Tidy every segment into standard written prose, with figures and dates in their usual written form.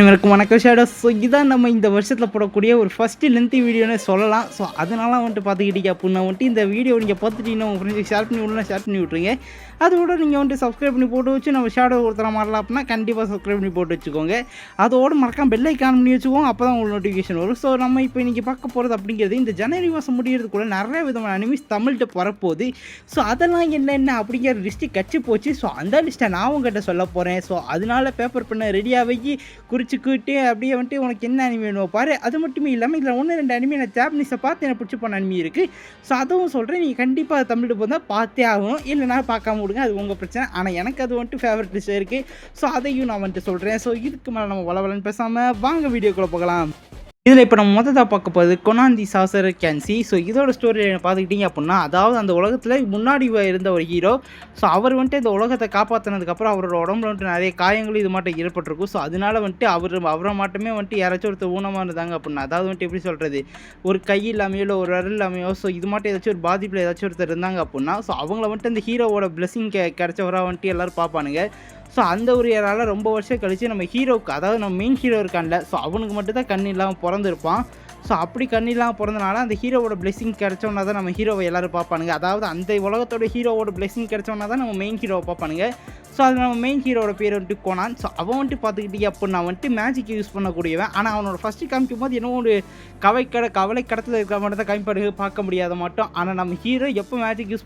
அனைவருக்கும் வணக்கம் shadow. So இதான் நம்ம இந்த வருஷத்தில் போடக்கூடிய ஒரு ஃபஸ்ட்டு லென்த்தி வீடியோன்னு சொல்லலாம். ஸோ அதனால வந்துட்டு பார்த்துக்கிட்டீங்க அப்படின்னா வந்துட்டு இந்த வீடியோ நீங்கள் பார்த்துட்டீங்கன்னா உங்கள் ஃப்ரெண்ட்ஸுக்கு ஷேர் பண்ணி விடலாம், ஷேர் பண்ணி விட்ருங்க. அதோட நீங்கள் வந்துட்டு சப்ஸ்கிரைப் பண்ணி போட்டு வச்சு நம்ம ஷேடோ ஒருத்தர மாறலாம் அப்படின்னா கண்டிப்பாக சப்ஸ்கிரைப் பண்ணி போட்டு வச்சுக்கோங்க. அதோடு மறக்காம பெல் ஐக்கான் பண்ணி வச்சுக்கோங்க, அப்போ தான் உங்களுக்கு நோட்டிஃபிகேஷன் வரும். ஸோ நம்ம இப்போ இன்றைக்கி பார்க்க போகிறது அப்படிங்கிறது இந்த ஜனவரி மாதம் முடியறதுக்குள்ள நிறைய விதமான அனிமீஸ் தமிழ்கிட்ட வரப்போகுது. ஸோ அதெல்லாம் என்னென்ன அப்படிங்கிற லிஸ்ட்டு கட்சி போச்சு. ஸோ அந்த லிஸ்ட்டை நான் உங்கள்கிட்ட சொல்ல போகிறேன். ஸோ அதனால பேப்பர் பண்ண ரெடியாக வைக்கி குறிச்சிக்கிட்டு அப்படியே வந்துட்டு உனக்கு என்ன அனிமி வேணும் பாரு. அது மட்டுமே இல்லாமல் இதில் 1-2 அனிமி நான் ஜாப்பனீஸை பார்த்து எனக்கு பிடிச்சி போன அனிமி இருக்குது. ஸோ அதுவும் சொல்கிறேன், நீங்கள் கண்டிப்பாக தமிழ் போந்தால் பார்த்தே ஆகணும், இல்லைனா பார்க்காம விடுங்க, அது உங்கள் பிரச்சனை. ஆனால் எனக்கு அது வந்துட்டு ஃபேவரட் டிஷ் இருக்குது. ஸோ அதையும் நான் வந்துட்டு சொல்கிறேன். ஸோ இதுக்கு மேலே நம்ம வளவலன்னு பேசாமல் வாங்க வீடியோக்குள்ளே போகலாம். இதில் இப்போ நம்ம மொத்ததாக பார்க்க போகுது கொனான் தி சார்சரர் கேன்சி. ஸோ இதோட ஸ்டோரி பார்த்துக்கிட்டிங்க அப்படின்னா, அதாவது அந்த உலகத்தில் முன்னாடி இருந்த ஒரு ஹீரோ. ஸோ அவர் வந்துட்டு இந்த உலகத்தை காப்பாற்றினதுக்கப்புறம் அவரோட உடம்புல வந்துட்டு நிறைய காயங்களும் இது மட்டும் ஏற்பட்டிருக்கும். ஸோ அதனால வந்துட்டு அவரை மட்டுமே வந்துட்டு யாராச்சும் ஒருத்தர் ஊனமாக இருந்தாங்க அப்படின்னா, அதாவது வந்துட்டு எப்படி சொல்கிறது, ஒரு கை இல்லாமையோ இல்லை ஒரு விரல் இல்லாமையோ, ஸோ இது மட்டும் ஏதாச்சும் ஒரு பாதிப்பில் ஏதாச்சும் ஒருத்தர் இருந்தாங்க அப்படின்னா, ஸோ அவங்கள வந்துட்டு அந்த ஹீரோவோட பிளெஸிங் கிடைச்சவராக வந்துட்டு எல்லோரும் பார்ப்பானுங்க. ஸோ அந்த ஒரு யாரால் ரொம்ப வருஷம் கழித்து நம்ம ஹீரோவுக்கு, அதாவது நம்ம மெயின் ஹீரோ இருக்கான்ல, ஸோ அவனுக்கு மட்டும்தான் கண் இல்லாமல் பிறந்திருப்பான். ஸோ அப்படி கண் இல்லாமல் பிறந்தனால அந்த ஹீரோவோட பிளெஸிங் கிடைச்சோன்னா தான் நம்ம ஹீரோவை எல்லோரும் பார்ப்பானுங்க. அதாவது அந்த உலகத்தோட ஹீரோவோட பிளெஸிங் கிடைச்சோன்னா தான் நம்ம மெயின் ஹீரோவை பார்ப்பானுங்க. ஸோ அது நம்ம மெயின் ஹீரோட பேர் வந்துட்டு கொனான். ஸோ அவன் வந்துட்டு பார்த்துக்கிட்டீங்க அப்படின்னா வந்துட்டு மேஜிக் யூஸ் பண்ணக்கூடியவன். ஆனால் அவனோட ஃபஸ்ட்டு காமிக்கும் போது என்ன ஒரு கவலை கடத்தில் இருக்கிற மட்டும் தான் காமிப்பாடு பார்க்க முடியாத மாட்டோம். ஆனால் நம்ம ஹீரோ எப்போ மேஜிக் யூஸ்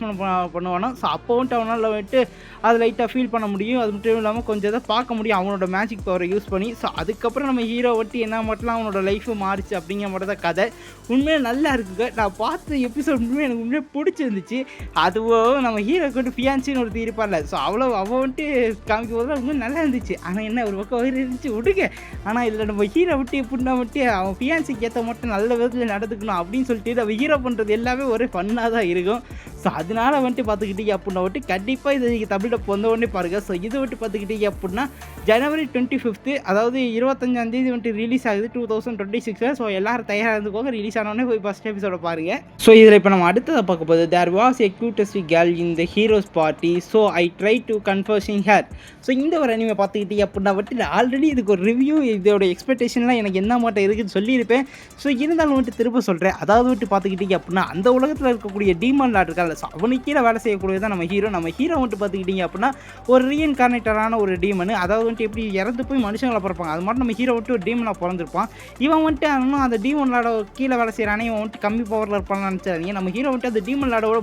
பண்ணுவானோ, ஸோ அப்போ வந்துட்டு அவனால் வந்துட்டு அதை லைட்டாக ஃபீல் பண்ண முடியும். அது மட்டும் இல்லாமல் கொஞ்சம் இதை பார்க்க முடியும் அவனோட மேஜிக் பவரை யூஸ் பண்ணி. ஸோ அதுக்கப்புறம் நம்ம ஹீரோ வந்துட்டு என்ன மட்டும் அவனோட லைஃபு மாறிச்சு அப்படிங்கிற மட்டும் தான் கதை. உண்மையாக நல்லா இருக்குங்க. நான் பார்த்த எபிசோட் உண்மையாக எனக்கு உண்மையாக பிடிச்சிருந்துச்சு. அதுவும் நம்ம ஹீரோக்கு வந்துட்டு ஃபியான்சின்னு ஒருத்தர் இருப்பார்ல, ஸோ அவன் வந்துட்டு காமிக்கும் போது உண்மையாக நல்லா இருந்துச்சு. ஆனால் என்ன ஒரு பக்கம் வயிறு இருந்துச்சு விடுங்க. ஆனால் இதில் நம்ம ஹீரோ விட்டு எப்படின்னா வந்துட்டு அவன் ஃபியான்சிக்கு ஏற்ற மட்டும் நல்ல விதத்தில் நடந்துக்கணும் அப்படின்னு சொல்லிட்டு நம்ம ஹீரோ பண்ணுறது எல்லாமே ஒரே ஃபன்னாக தான் இருக்கும். ஸோ அதனால் வந்துட்டு பார்த்துக்கிட்டீங்க அப்படின்னா வந்துட்டு கண்டிப்பாக இது நீங்கள் தமிழில் பொந்த உடனே பாருங்கள். ஸோ இது வந்துட்டு பார்த்துக்கிட்டீங்க அப்படின்னா ஜனவரி 25, அதாவது 25ஆம் தேதி வந்துட்டு ரிலீஸ் ஆகுது 2026. ஸோ எல்லோரும் தயாராக இருந்துக்கோங்க. ரிலீஸ் ஆனோடனே போய் ஃபஸ்ட் எபிசோட பாருங்கள். ஸோ இதில் இப்போ நம்ம அடுத்ததை பார்க்க போகுது. There was a cutest girl in the heroes party, so I try to confessing her. So இந்த ஒரு அனிமே பார்த்துக்கிட்டீங்க அப்படின்னா வந்துட்டு ஆல்ரெடி இதுக்கு ஒரு ரிவ்யூ, இதோட எக்ஸ்பெக்டேஷன்லாம் எனக்கு என்ன மாட்டம் இருக்குதுன்னு சொல்லியிருப்பேன். ஸோ இருந்தாலும் வந்துட்டு திரும்ப சொல்கிறேன். அதாவது வந்துட்டு பார்த்துக்கிட்டீங்க அப்படின்னா அந்த உலகத்தில் இருக்கக்கூடிய டீமன் லார்ட் இருக்காங்க. ஸோ அவனுக்கு கீழே வேலை செய்யக்கூடியதான் நம்ம ஹீரோ. நம்ம ஹீரோ வந்துட்டு பார்த்துக்கிட்டீங்க அப்படின்னா ஒரு ரீஇன்கார்னேட்டரான ஒரு டீமனு. அதாவது வந்துட்டு எப்படி இறந்து போய் மனுஷங்களை பிறப்பாங்க, அது மட்டும் நம்ம ஹீரோ வந்துட்டு ஒரு டீமனாக பிறந்திருப்பான். இவன் வந்துட்டு அவனும் அந்த டீமன் லார்டை கீழே வேலை செய்கிறானே, இவன் வந்துட்டு கம்மி பவரில் இருப்பான்னு நினச்சாதீங்க. நம்ம ஹீரோ வந்துட்டு அந்த டீமன் லார்டோட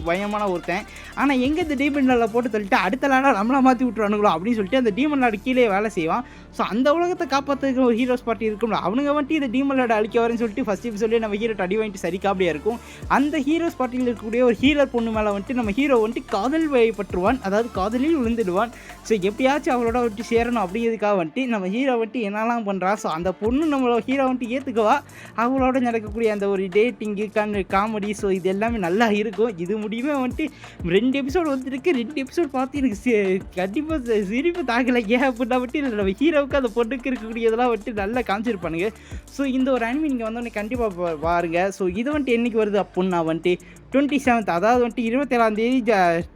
பயமான ஒருத்தன். ஆனால் எங்கே இந்த டீமன் லார்டை போட்டு தள்ளிட்டு அடுத்த லார்டை நம்மளை மாற்றி விட்டுருவானுங்களோ அப்படின்னு சொல்லிட்டு அந்த டீமன் லார்டு கீழே வேலை செய்வான். ஸோ அந்த உலகத்தை காப்பாற்றுறதுக்கு ஒரு ஹீரோஸ் பார்ட்டி இருக்கும்ல, அவனுங்க வந்துட்டு இந்த டீமன் லார்டை அழிக்க வரேன்னு சொல்லிட்டு ஃபஸ்ட் எபிசோட்லேயே நம்ம ஹீரோ அடி வாங்கிட்டு சரிக்காப்படியாக இருக்கும். அந்த ஹீரோஸ் பார்ட்டியில் இருக்கக்கூடிய ஒரு ஹீரோ பொண்ணு மேலே வந்துட்டு நம்ம ஹீரோ வந்துட்டு காதல் வயப்பட்டுருவான், அதாவது காதலில் விழுந்துடுவான். ஸோ எப்படியாச்சும் அவளோட வந்துட்டு சேரணும் அப்படிங்கிறதுக்காக வந்துட்டு நம்ம ஹீரோ வந்துட்டு என்னெல்லாம் பண்ணுறான். ஸோ அந்த பொண்ணு நம்மளோட ஹீரோ வந்துட்டு ஏற்றுக்கவா, அவளோட நடக்கக்கூடிய அந்த ஒரு டேட்டிங்கு காமெடி, ஸோ இது எல்லாமே நல்லா இருக்கும். இது முடியுமே வந்துட்டு 2 எபிசோடு வந்துருக்கு. 2 எபிசோடு பார்த்து எனக்கு கண்டிப்பாக சிரிப்பு தாக்கலை. ஏன் அப்படின்னா வந்துட்டு இல்லை நம்ம ஹீரோவுக்கு அந்த பொண்ணுக்கு இருக்கக்கூடியதெல்லாம் வந்துட்டு நல்லா காமிச்சிருப்பானுங்க. ஸோ இந்த ஒரு அனிமி நீங்கள் வந்தோடனே கண்டிப்பாக பாருங்கள். ஸோ இது வந்துட்டு என்றைக்கு வருது அப்படின்னா வந்துட்டு 27, அதாவது வந்துட்டு 27ஆம் தேதி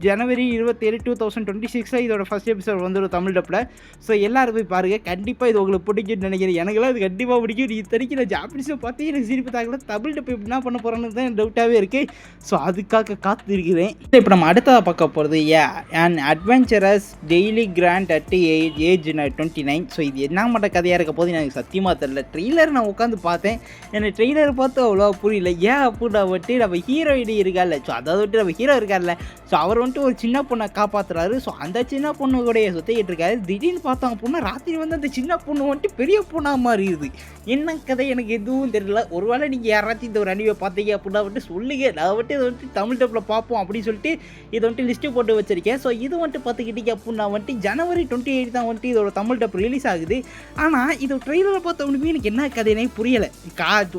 ஜனவரி 27, 2026 இதோட ஃபஸ்ட் எபிசோட் வந்துடும் தமிழ் டப்பில். ஸோ எல்லோரும் போய் பாருங்கள். கண்டிப்பாக இது உங்களுக்கு பிடிக்கும்னு நினைக்கிறேன். எனக்குலாம் இது கண்டிப்பாக பிடிக்கும். இத்தனைக்கு நான் ஜாப்பனீஸை பார்த்து எனக்கு சிரிப்பு தாக்கல. தமிழ் டப்பு என்ன பண்ண போகிறேன்னு தான் டவுட்டாகவே இருக்குது. ஸோ அதுக்காக காத்து இருக்கிறேன். இப்போ நம்ம அடுத்ததாக பார்க்க போகிறது and adventurous daily grand at age 29. So இது என்ன மட்டும் கதையாக இருக்க போது எனக்கு சத்தியமாக தெரியல. ட்ரெய்லர் நான் உட்காந்து பார்த்தேன், எனக்கு ட்ரெய்லர் பார்த்து அவ்வளோ புரியல. ஏன் அப்படின்னா வந்துட்டு நம்ம ஹீரோயினி இருக்கார்ல, ஸோ அதாவது வந்துட்டு நம்ம ஹீரோ இருக்கார்ல, ஸோ அவர் வந்துட்டு ஒரு சின்ன பொண்ணை காப்பாற்றுறாரு. ஸோ அந்த சின்ன பொண்ணு கூட சுற்றிக்கிட்டு இருக்காரு. திடீர்னு பார்த்தோம் அப்படின்னா ராத்திரி வந்து அந்த சின்ன பொண்ணு வந்துட்டு பெரிய பொண்ணாக மாறிடுது. என்ன கதை எனக்கு எதுவும் தெரியல. ஒருவேளை நீங்கள் யாராச்சும் இந்த ஒரு அனிவை பார்த்தீங்க அப்படின்னா வந்துட்டு சொல்லுங்கள். நான் வந்துட்டு இதை வந்துட்டு தமிழ் டப்பில் பார்ப்போம் அப்படின்னு சொல்லிட்டு இதை வந்துட்டு லிஸ்ட்டு போட்டு வச்சிருக்கேன். ஸோ இது வந்துட்டு பார்த்துக்கிட்டீங்க அப்படின்னா வந்துட்டு ஜனவரி 28 தான் வந்துட்டு இதோட தமிழ் டப் ரிலீஸ் ஆகுது. ஆனால் இது ட்ரெய்லரை பார்த்தவனுக்கு எனக்கு என்ன கதைனே புரியலை.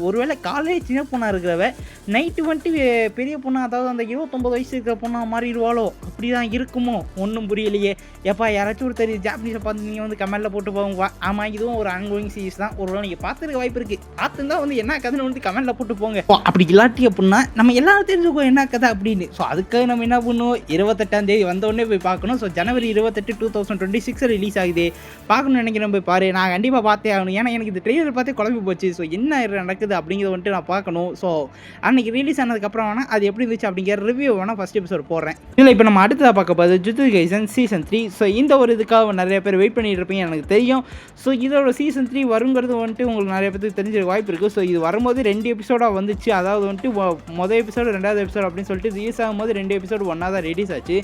ஒருவேளை காலையில் சின்ன பொண்ணாக இருக்கிறவ நைட்டு வந்துட்டு பெரிய பொண்ணு, அதாவது அந்த 29 வயசு இருக்கிற பொண்ணா மாறிடுவாளோ, அப்படி தான் இருக்குமோ ஒன்றும் புரியலையே. எப்பா யாராச்சும் ஒருத்தர் ஜாப்பனீஸை பார்த்து நீங்கள் வந்து கமெண்ட்டில் போட்டு போங்க. ஆமாம், இதுவும் ஒரு ஆன்கோயிங் சீரிஸ் தான். ஒரு வேளை நீங்கள் பார்த்துருக்க வாய்ப்பு இருக்குது. பார்த்துருந்தா வந்து என்ன கதைன்னு வந்து கமெண்ட்டில் போட்டு போங்க. அப்படி இல்லாட்டி அப்படின்னா நம்ம எல்லாரும் தெரிஞ்சுக்கோம் என்ன கதை அப்படின்னு. ஸோ அதுக்காக நம்ம என்ன பண்ணுவோம், 28ஆம் தேதி வந்தோடனே போய் பார்க்கணும். ஸோ ஜனவரி 28, 2026 ரிலீஸ் ஆகுது. பார்க்கணும்னு நினைக்கிறேன், போய் பாரு. நான் கண்டிப்பாக பார்த்தே ஆகணும். ஏன்னா எனக்கு இந்த ட்ரெய்லர் பார்த்தே குழம்பு போச்சு. ஸோ என்ன நடக்குது அப்படிங்கிறத வந்துட்டு நான் பார்க்கணும். ஸோ அன்றைக்கி ரிலீஸ் ஆனதுக்கப்புறம் வேணால் அது எப்படி இருந்துச்சு அப்படிங்கிற ரிவ்யூ வேணால் ஃபஸ்ட் எபிசோட் போடுறேன். இதில் இப்போ நம்ம அடுத்ததாக பார்க்க போது ஜுஜுட்சு கைசன் சீசன் 3. ஸோ இந்த ஒரு இதுக்காக நிறைய பேர் வெயிட் பண்ணிட்டு இருப்பீங்க, எனக்கு தெரியும். ஸோ இதோட சீசன் 3 வருங்கிறது வந்துட்டு உங்களுக்கு நிறைய பேருக்கு தெரிஞ்சிருக்க வாய்ப்பு இருக்குது. ஸோ இது வரும்போது 2 எபிசோடாக வந்துச்சு. அதாவது வந்துட்டு மொதல் எபிசோடு 2வது எபிசோடு அப்படின்னு சொல்லிட்டு ரிலீஸ் ஆகும்போது 2 எபிசோடு ஒன்றா தான் ரிலீஸ் ஆச்சு.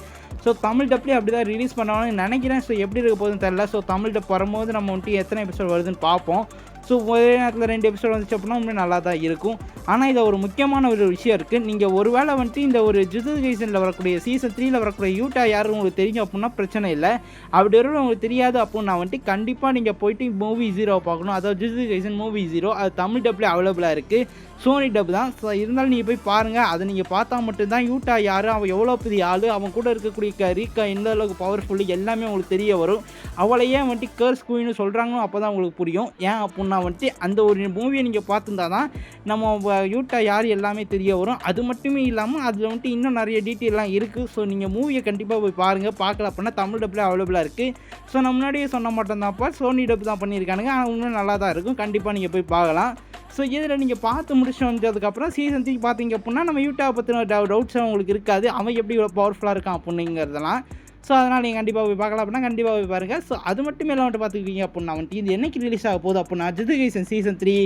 ஸோ தமிழ் டப்லேயே அப்படி தான் ரிலீஸ் பண்ணாலும் நினைக்கிறேன். ஸோ எப்படி இருக்க போகுதுன்னு தெரியல. ஸோ தமிழ் டப் வரும்போது நம்ம வந்துட்டு எத்தனை எபிசோட் வருதுன்னு பார்ப்போம். ஸோ ஒரே நேரத்தில் 2 எபிசோட் வந்துச்சு அப்படின்னா இன்னும் நல்லா தான் இருக்கும். ஆனால் இதில் ஒரு முக்கியமான ஒரு விஷயம் இருக்குது. நீங்கள் ஒரு வேளை வந்துட்டு இந்த ஒரு ஜுஜுட்சு கைசனில் வரக்கூடிய சீசன் 3ல் வரக்கூடிய யூட்டா யார் உங்களுக்கு தெரியும் அப்படின்னா பிரச்சனை இல்லை. அப்படி வரும் உங்களுக்கு தெரியாது அப்படின்னா வந்துட்டு கண்டிப்பாக நீங்கள் போயிட்டு மூவி 0 பார்க்கணும். அதாவது ஜுஜுட்சு கைசன் மூவி 0 அது தமிழ் டப்லேயே அவைலபிளாக இருக்குது. சோனி டப் தான். ஸோ இருந்தாலும் நீங்கள் போய் பாருங்கள். அதை நீங்கள் பார்த்தா மட்டும்தான் யூட்டா யார், அவன் எவ்வளோ பெரிய ஆள், அவன் கூட இருக்கக்கூடிய ரீக்கா எந்த அளவுக்கு பவர்ஃபுல்லு எல்லாமே உங்களுக்கு தெரிய வரும். அவளை ஏன் வந்துட்டு கர்ஸ் குயின்னு சொல்கிறாங்களோ அப்போ தான் உங்களுக்கு புரியும். ஏன் அப்படின்னா வந்துட்டு அந்த ஒரு மூவியை நீங்கள் பார்த்துருந்தா தான் நம்ம யூட்டா யார் எல்லாமே தெரிய வரும். அது மட்டுமே இல்லாமல் அதில் வந்துட்டு இன்னும் நிறைய டீட்டெயிலாம் இருக்குது. ஸோ நீங்கள் மூவியை கண்டிப்பாக போய் பாருங்கள். பார்க்கல அப்படின்னா தமிழ் டப்பில் அவைலபிளாக இருக்குது. ஸோ நான் முன்னாடியே சொன்ன மட்டும் தான்ப்பா சோனி டப் தான் பண்ணியிருக்கானுங்க. ஆனால் இன்னும் நல்லா தான் இருக்கும். கண்டிப்பாக நீங்கள் போய் பார்க்கலாம். ஸோ இதில் நீங்கள் பார்த்து முடிச்சு வந்ததுக்கப்புறம் சீசன் 3 பார்த்தீங்க அப்படின்னா நம்ம யூட்டாவை பற்றின டவுட்ஸும் உங்களுக்கு இருக்காது. அவன் எப்படி இவ்வளோ பவர்ஃபுல்லாக இருக்கான் அப்படிங்கிறதெல்லாம். ஸோ அதனால் நீங்கள் கண்டிப்பாக போய் பார்க்கலாம் அப்படின்னா கண்டிப்பாக போய் பாருங்கள். ஸோ அது மட்டும் இல்லாமல் வந்துட்டு பார்த்துக்கிட்டீங்க அப்படின்னா வந்துட்டு இது என்றைக்கு ரிலீஸ் ஆக போகுது அப்படின்னா ஜுஜுட்சு கைசன் சீசன் 3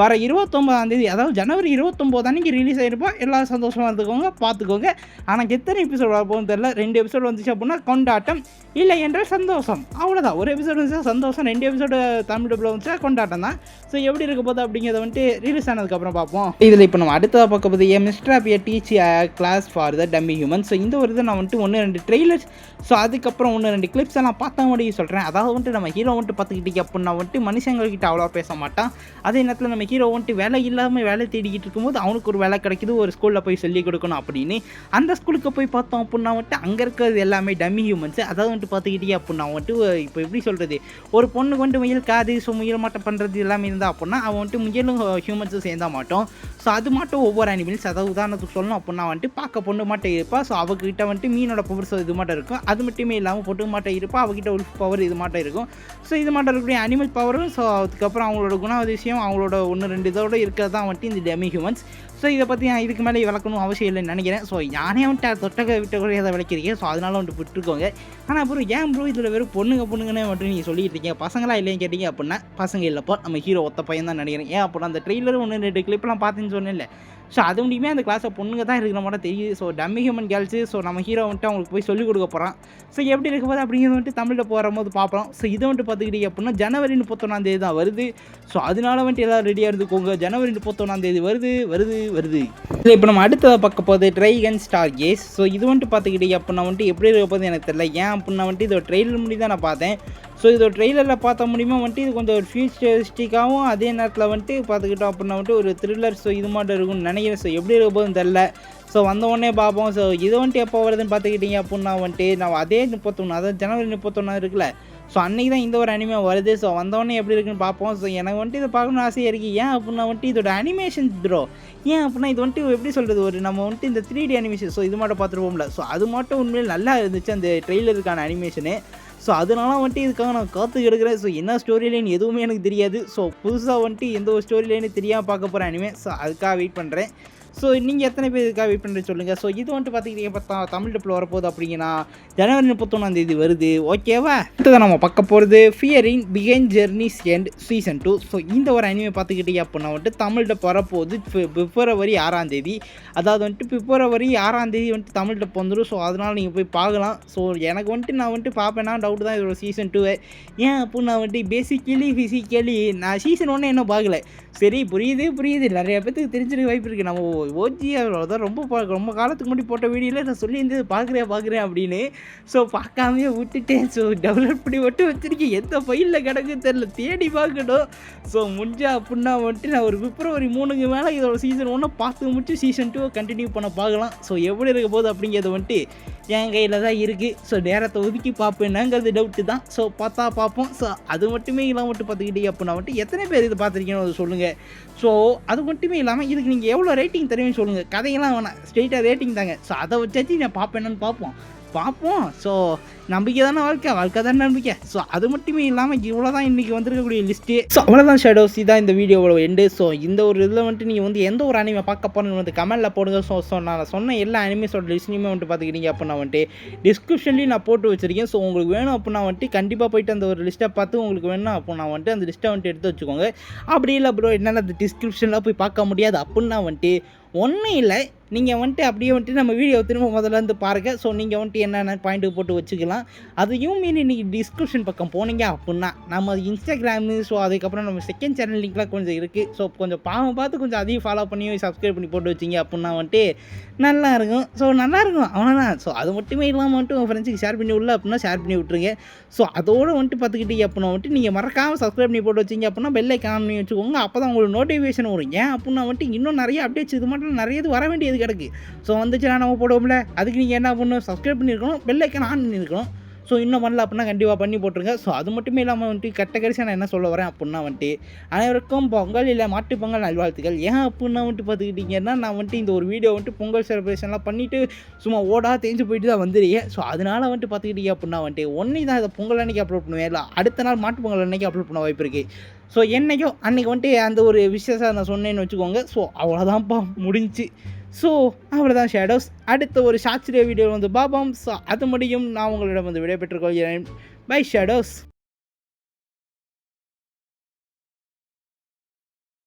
வர 29ஆம் தேதி, அதாவது ஜனவரி 29 அன்றைக்கி ரிலீஸ் ஆகிருப்போம். எல்லோரும் சந்தோஷமாக இருந்துக்கோங்க, பார்த்துக்கோங்க. ஆனால் எத்தனை எபிசோட் வர போகுதுன்னு தெரியல. 2 எபிசோடு வந்துச்சு அப்படின்னா கொண்டாட்டம், இல்லை என்றால் சந்தோஷம். அவ்வளோதான். ஒரு எபிசோடு வந்துச்சா சந்தோஷம், 2 எபிசோடு தமிழ் டப்பில் வந்துச்சா கொண்டாட்டம் தான். ஸோ எப்படி இருக்க போகுது அப்படிங்கிறத வந்துட்டு ரிலீஸ் ஆனதுக்கப்புறம் பார்ப்போம். இதில் இப்போ நம்ம அடுத்ததாக பார்க்க போது mister Appia teach class for the dummy human. So இந்த ஒரு இதை நான் வந்துட்டு 1-2 ட்ரெய்லர்ஸ், ஸோ அதுக்கப்புறம் 1-2 கிளிப்ஸ் எல்லாம் பார்த்தா மட்டும் சொல்கிறேன். அதாவது வந்துட்டு நம்ம ஹீரோ வந்துட்டு பார்த்துக்கிட்டீங்க அப்படின்னா வந்துட்டு மனுஷங்கள்கிட்ட அவ்வளோ பேச மாட்டான். அதே நேரத்தில் நம்ம ஹீரோ வந்துட்டு வேலை இல்லாமல் வேலை தேடிக்கிட்டு இருக்கும்போது அவனுக்கு ஒரு வேலை கிடைக்குது, ஒரு ஸ்கூலில் போய் சொல்லிக் கொடுக்கணும் அப்படின்னு. அந்த ஸ்கூலுக்கு போய் பார்த்தோம் அப்படின்னா வந்துட்டு அங்கே இருக்கிறது எல்லாமே டம்மி ஹியூமன்ஸ். அதாவது வந்துட்டு பார்த்துக்கிட்டீங்க அப்படின்னா வந்துட்டு இப்போ எப்படி சொல்கிறது, ஒரு பொண்ணுக்கு வந்துட்டு முயல் காது, ஸோ முயல் மாட்டம் பண்ணுறது எல்லாமே இருந்தால் அப்படின்னா அவன் வந்துட்டு முயலும் ஹியூமன்ஸும் சேர்ந்தா மாட்டோம். ஸோ அது மட்டும் ஒவ்வொரு அனிமல்ஸ், அதாவது உதாரணத்துக்கு சொல்லணும் அப்படின்னா வந்துட்டு பார்க்க பொண்ணு மாட்டை இருப்பா. ஸோ அவகிட்ட வந்துட்டு மீனோட பவர்ஸ் இது மாட்டம் இருக்கும். அது மட்டுமே இல்லாமல் பொட்டு மாட்டை இருப்பா, அவகிட்ட உல்ஃப் பவர் இது மாட்டம் இருக்கும். ஸோ இது மாட்டம் இருக்கக்கூடிய அனிமல் பவரும், ஸோ அதுக்கப்புறம் அவங்களோட குணாதிசயம், அவங்களோட 1-2 இதோடு இருக்கிறது தான் வந்துட்டு இந்த டம்மி ஹியூமன்ஸ். ஸோ இதை பற்றி நான் இதுக்கு மேலே விளக்கணும் அவசியம் இல்லைன்னு நினைக்கிறேன். ஸோ யானே வந்துட்டு தொட்டக விட்டக்கூடிய அதை விளக்கிறீங்க. ஸோ அதனால வந்துட்டு விட்டுருக்கோங்க. ஆனால் அப்புறம் ஏன் ப்ரோ இதில் வெறும் பொண்ணுங்கன்னே மட்டும் நீங்கள் சொல்லிட்டு இருக்கீங்க, பசங்களாம் இல்லைன்னு கேட்டீங்க அப்படின்னா பசங்க இல்லைப்போ, நம்ம ஹீரோ ஒத்த பையன் தான் நினைக்கிறேன். ஏன் அப்படின்னா அந்த ட்ரெய்லர் 1-2 கிளிப்லாம் பார்த்துன்னு சொன்னேன் இல்லை. ஸோ அது முடியுமே அந்த கிளாஸை பொண்ணுங்க தான் இருக்கிற மாதிரி தெரியுது. So dummy human girls, so நம்ம ஹீரோ வந்துட்டு அவங்களுக்கு போய் சொல்லிக் கொடுக்க போகிறான். ஸோ எப்படி இருக்க போது அப்படிங்கிறது வந்துட்டு தமிழில் போகும்போது பார்ப்போம். ஸோ இதை வந்துட்டு பார்த்துக்கிட்டீங்க அப்படின்னா ஜனவரி 31ஆம் தேதி தான் வருது. ஸோ அதனால வந்துட்டு எல்லோரும் ரெடியாக இருந்துக்கோங்க. ஜனவரி 31ஆம் தேதி வருது. இல்லை இப்போ நம்ம அடுத்ததை பார்க்க போகுது ட்ரைகன் ஸ்டார் கேஸ். ஸோ இது வந்துட்டு பார்த்துக்கிட்டீங்க அப்படின்னா வந்துட்டு எப்படி இருக்க போது எனக்கு தெரியல. ஏன் அப்படின்னா வந்துட்டு இதோட ட்ரெய்லர் முடி தான் நான் பார்த்தேன். ஸோ இதோட ட்ரெய்லரில் பார்த்த முடியுமா வந்துட்டு இது கொஞ்சம் ஒரு ஃபியூச்சரிஸ்டிக்காகவும் அதே நேரத்தில் வந்துட்டு பார்த்துக்கிட்டோம் அப்படின்னா வந்துட்டு ஒரு த்ரில்லர், ஸோ இது மட்டும் இருக்கும்னு நினைக்கிறேன். ஸோ எப்படி இருக்க போதுன்னு தெரில. ஸோ வந்தவொடனே பார்ப்போம். ஸோ இது வந்துட்டு எப்போ வருதுன்னு பார்த்துக்கிட்டீங்க அப்படின்னா வந்துட்டு நான் அதே 31, அதாவது ஜனவரி 31 இருக்குல்ல. ஸோ அன்றைக்கி தான் இந்த ஒரு அனிமே வருது. ஸோ வந்தவொடனே எப்படி இருக்குன்னு பார்ப்போம். ஸோ எனக்கு வந்துட்டு இதை பார்க்கணும்னு ஆசையாக இருக்குது. ஏன் அப்படின்னா வந்துட்டு இதோட அனிமேஷன் ப்ரோ, ஏன் அப்படின்னா இது வந்துட்டு எப்படி சொல்கிறது, ஒரு நம்ம வந்துட்டு இந்த 3D அனிமேஷன், ஸோ இது மட்டும் பார்த்துருப்போம்ல. ஸோ அது மட்டும் உண்மையில் நல்லா இருந்துச்சு அந்த ட்ரெய்லருக்கான அனிமேஷனு. ஸோ அதனால வந்துட்டு இதுக்காக நான் காத்து எடுக்கிறேன். ஸோ என்ன ஸ்டோரி லைன் எதுவுமே எனக்கு தெரியாது. ஸோ புதுசாக வந்துட்டு எந்த ஒரு ஸ்டோரி லைனு தெரியாமல் பார்க்க போகிறேன் அனிமே. ஸோ அதுக்காக வெயிட் பண்ணுறேன். ஸோ நீங்கள் எத்தனை பேர் இதுக்காக வெயிட் பண்ணுறது சொல்லுங்கள். ஸோ இது வந்துட்டு பார்த்துக்கிட்டீங்க பார்த்தா தமிழ் டப்பில் வரப்போகுது அப்படிங்கன்னா ஜனவரி 31ஆம் தேதி வருது. ஓகேவா? அடுத்ததான் நம்ம பார்க்க போகிறது fearing behind journeys end season 2. So இந்த ஒரு அனிமே பார்த்துக்கிட்டீங்க அப்படின்னா வந்துட்டு தமிழ் டப் வரப்போகுது பிப்ரவரி 6ஆம் தேதி. அதாவது வந்துட்டு பிப்ரவரி 6ஆம் தேதி வந்துட்டு தமிழ் டப் வந்துடும். ஸோ அதனால் நீங்கள் போய் பார்க்கலாம். ஸோ எனக்கு வந்துட்டு நான் வந்துட்டு பார்ப்பேன்னா டவுட் தான் இதோட சீசன் 2. ஏன் அப்போ நான் வந்துட்டு ஃபிசிக்கலி நான் சீசன் 1 இன்னும் பார்க்கல. சரி, புரியுது. நிறைய பேத்துக்கு தெரிஞ்சிருக்க வாய்ப்பு இருக்குது. நம்ம ஓஜி அதான் ரொம்ப காலத்துக்கு முன்னாடி போட்ட வீடியோவில் நான் சொல்லியிருந்தது பார்க்குறேன் அப்படின்னு. ஸோ பார்க்காமையே விட்டுட்டேன். ஸோ டெவலப் பண்ணி மட்டும் வச்சுருக்கேன். எந்த ஃபைலில் கிடக்குன்னு தெரில, தேடி பார்க்கணும். ஸோ முடிஞ்சா அப்படின்னா வந்துட்டு நான் ஒரு February 3க்கு மேலே இதோட சீசன் 1 பார்த்து முடிச்சு சீசன் 2 கண்டினியூ பண்ண பார்க்கலாம். ஸோ எப்படி இருக்க போகுது அப்படிங்கிறது வந்துட்டு என் கையில் தான் இருக்குது. ஸோ நேரத்தை ஒதுக்கி பார்ப்பேனாங்கிறது டவுட்டு தான். ஸோ பார்த்தா பார்ப்போம். ஸோ அது மட்டுமே இல்லாமல் மட்டும் பார்த்துக்கிட்டே அப்படின்னா வந்துட்டு எத்தனை பேர் இது பார்த்துருக்கீங்கன்னு அதை சொல்லுங்கள். ஸோ அது மட்டுமே இல்லாமல் இதுக்கு நீங்கள் எவ்வளோ ரேட்டிங் தருவீங்கன்னு சொல்லுங்கள். கதையெல்லாம் வேணாம், ஸ்ட்ரெயிட்டாக ரேட்டிங் தாங்க. ஸோ அதை வச்சாச்சு நான் பார்ப்பேன்னு பார்ப்போம். ஸோ நம்பிக்கை தானே வாழ்க்கை தானே நம்பிக்கை. ஸோ அது மட்டுமே இல்லாமல் இவ்வளோ தான் இன்றைக்கி வந்திருக்கக்கூடிய லிஸ்ட்டு. ஸோ அவ்வளோதான் ஷேடோஸ், இதான் இந்த வீடியோவோட எண்டு. ஸோ இந்த ஒரு இதில் வந்துட்டு நீங்கள் வந்து எந்த ஒரு அனிமே பார்க்க போகிறேன்னு வந்து கமெண்ட்டில் போடுங்க. ஸோ நான் சொன்ன எல்லா அனிமேஸோட லிஸ்ட்லையுமே வந்துட்டு பார்த்துக்கிட்டீங்க அப்படின்னா வந்துட்டு டிஸ்கிரிப்ஷன்லேயும் நான் போட்டு வச்சுருக்கேன். ஸோ உங்களுக்கு வேணும் அப்படின்னா வந்துட்டு கண்டிப்பாக போய்ட்டு அந்த ஒரு லிஸ்ட்டை பார்த்து உங்களுக்கு வேணும் அப்படின்னா வந்துட்டு அந்த லிஸ்ட்டை வந்துட்டு எடுத்து வச்சுக்கோங்க. அப்படி இல்லை ப்ரோ என்னால் அந்த டிஸ்கிரிப்ஷனில் போய் பார்க்க முடியாது அப்படின்னா வந்துட்டு ஒன்றும் இல்லை, நீங்கள் வந்துட்டு அப்படியே வந்துட்டு நம்ம வீடியோ திரும்ப முதல்ல இருந்து பாருங்கள். ஸோ நீங்கள் வந்துட்டு என்னென்ன பாயிண்ட்டு போட்டு வச்சுக்கலாம். அதையும் மீறி நீங்கள் டிஸ்கிரிப்ஷன் பக்கம் போனீங்க அப்படின்னா நம்ம இன்ஸ்டாகிராமு, ஸோ அதுக்கப்புறம் நம்ம செகண்ட் சேனல் லிங்க்லாம் கொஞ்சம் இருக்குது. ஸோ கொஞ்சம் பார்த்து கொஞ்சம் அதையும் ஃபாலோ பண்ணி சப்ஸ்கிரைப் பண்ணி போட்டு வச்சிங்க அப்படின்னா வந்துட்டு நல்லாயிருக்கும். ஸோ நல்லாயிருக்கும் அவ்வளோதான். ஸோ அது மட்டுமே இல்லாமல் வந்துட்டு உங்கள் ஃப்ரெண்ட்ஸுக்கு ஷேர் பண்ணி விடல அப்படின்னா ஷேர் பண்ணி விட்ருங்க. ஸோ அதோடு வந்துட்டு பார்த்துக்கிட்டீங்க அப்படின்னா வந்துட்டு நீங்கள் மறக்காமல் சப்ஸ்கிரைப் பண்ணி போட்டு வச்சிங்க அப்படின்னா பெல் ஐக்கான் பண்ணி வச்சுக்கோங்க. அப்போ தான் உங்களுக்கு நோட்டிஃபிகேஷன் வரும். ஏன் அப்படின்னா வந்துட்டு இன்னும் நிறைய அப்டேட்ஸ் இது மட்டும் நிறைய இது வர வேண்டியது கிடக்கு. ஸோ வந்துச்சுன்னா நம்ம போடுவோம்ல, அதுக்கு நீங்கள் என்ன பண்ணணும், சப்ஸ்கிரைப் பண்ணியிருக்கணும், பெல் ஐக்கான் ஆன் பண்ணியிருக்கணும். ஸோ இன்னும் பண்ணல அப்படின்னா கண்டிப்பாக பண்ணி போட்டுருங்க. ஸோ அது மட்டுமே இல்லாமல் வந்துட்டு கடைசியாக நான் என்ன சொல்ல வரேன் அப்படின்னா வந்துட்டு அனைவருக்கும் பொங்கல் இல்லை மாட்டு பொங்கல் நல்வாழ்த்துக்கள். ஏன் அப்படின்னா வந்துட்டு பார்த்துக்கிட்டிங்கன்னா நான் வந்துட்டு இந்த ஒரு வீடியோ வந்துட்டு பொங்கல் செலிப்ரேஷன்லாம் பண்ணிவிட்டு சும்மா தேஞ்சு போயிட்டு தான் வந்துடுறேன். ஸோ அதனால் வந்துட்டு பார்த்துக்கிட்டீங்க அப்படின்னா வந்துட்டு ஒன்றே தான் இதை பொங்கல் அன்றைக்கி அப்லோட் பண்ணுவேன், இல்லை அடுத்த நாள் மாட்டு பொங்கல் அன்றைக்கி அப்லோட் பண்ண வாய்ப்பு இருக்குது. ஸோ என்னைக்கோ அன்றைக்கி வந்துட்டு அந்த ஒரு விஷயத்தை நான் சொன்னேன்னு வச்சுக்கோங்க. ஸோ அவ்வளோதான்ப்பா முடிஞ்சு. ஸோ அவ்வளோதான் ஷேடோஸ். அடுத்த ஒரு ஷார்ட்ஸ் வீடியோ வந்து பாபாம். ஸோ அது முடியும் நான் உங்களிடம் வந்து விடைபெற்றுக் கொள்கிறேன். Bye shadows.